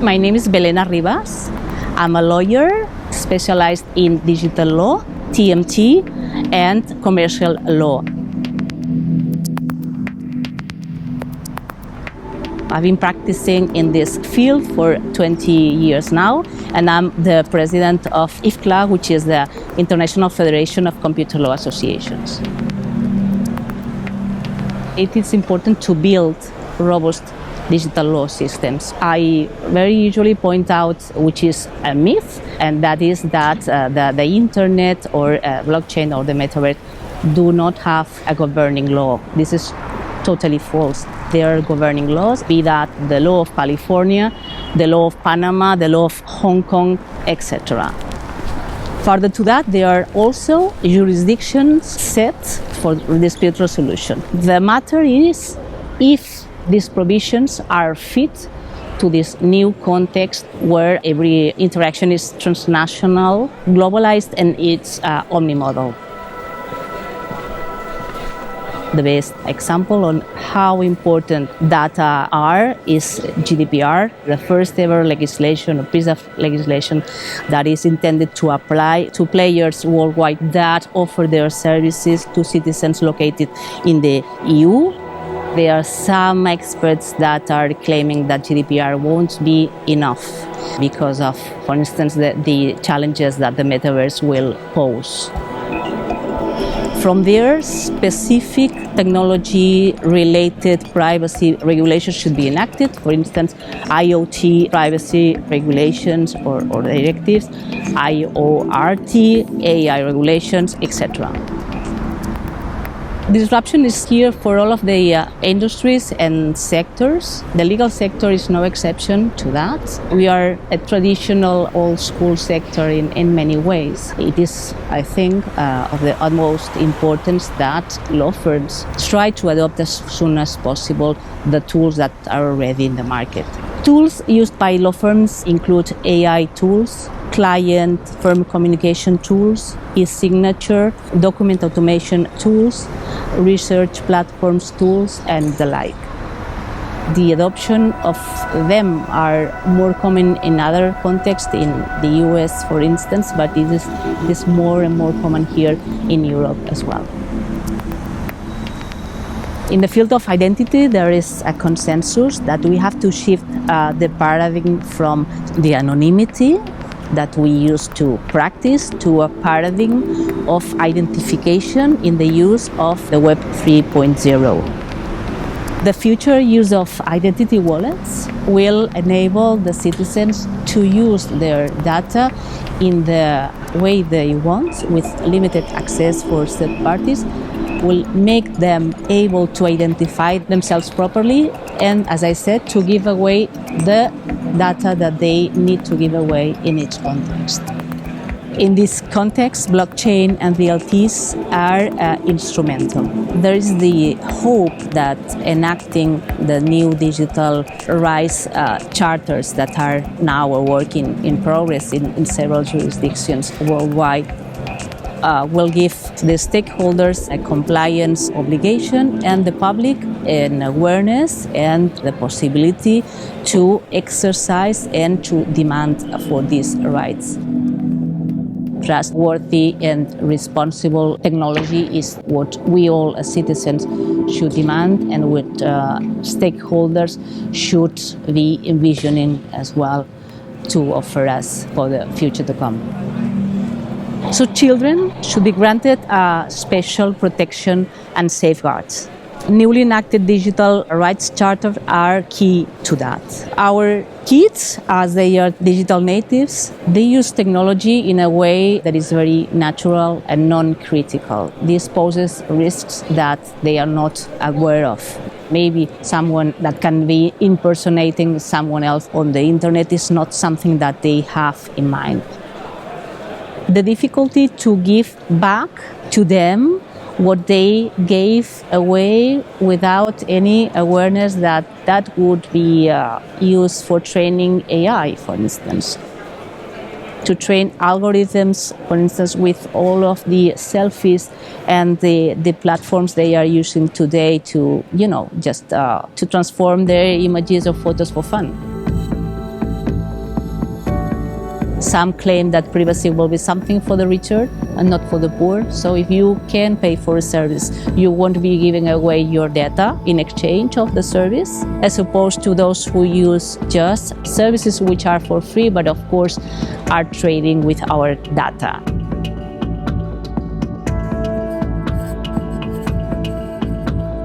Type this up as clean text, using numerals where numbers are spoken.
My name is Belén Arribas. I'm a lawyer specialized in digital law, TMT, and commercial law. I've been practicing in this field for 20 years now, and I'm the president of IFCLA, which is the International Federation of Computer Law Associations. It is important to build robust digital law systems. I very usually point out which is a myth, and that is that the internet or blockchain or the metaverse do not have a governing law. This is totally false. There are governing laws, be that the law of California, the law of Panama, the law of Hong Kong, etc. Further to that, there are also jurisdictions set for dispute resolution. The matter is if these provisions are fit to this new context where every interaction is transnational, globalized, and it's omnimodal. The best example on how important data are is GDPR, the first ever legislation, a piece of legislation that is intended to apply to players worldwide that offer their services to citizens located in the EU. There are some experts that are claiming that GDPR won't be enough because of, for instance, the challenges that the metaverse will pose. From there, specific technology-related privacy regulations should be enacted. For instance, IoT privacy regulations or directives, IORT, AI regulations, etc. Disruption is here for all of the industries and sectors. The legal sector is no exception to that. We are a traditional old-school sector in many ways. It is, I think, of the utmost importance that law firms try to adopt as soon as possible the tools that are already in the market. Tools used by law firms include AI tools, client firm communication tools, e-signature, document automation tools, research platforms tools, and the like. The adoption of them are more common in other contexts, in the US, for instance, but it is more and more common here in Europe as well. In the field of identity, there is a consensus that we have to shift the paradigm from the anonymity that we used to practice to a paradigm of identification in the use of the Web 3.0. The future use of identity wallets will enable the citizens to use their data in the way they want, with limited access for third parties, will make them able to identify themselves properly and, as I said, to give away the data that they need to give away in each context. In this context, blockchain and DLTs are instrumental. There is the hope that enacting the new digital rights charters that are now a work in progress in several jurisdictions worldwide will give the stakeholders a compliance obligation and the public an awareness and the possibility to exercise and to demand for these rights. Trustworthy and responsible technology is what we all as citizens should demand and what stakeholders should be envisioning as well to offer us for the future to come. So children should be granted special protection and safeguards. Newly enacted digital rights charters are key to that. Our kids, as they are digital natives, they use technology in a way that is very natural and non-critical. This poses risks that they are not aware of. Maybe someone that can be impersonating someone else on the internet is not something that they have in mind. The difficulty to give back to them what they gave away without any awareness that would be used for training AI, for instance. to train algorithms, for instance, with all of the selfies and the platforms they are using today to, just to transform their images or photos for fun. Some claim that privacy will be something for the richer and not for the poor. So if you can pay for a service, you won't be giving away your data in exchange of the service, as opposed to those who use just services which are for free, but of course are trading with our data.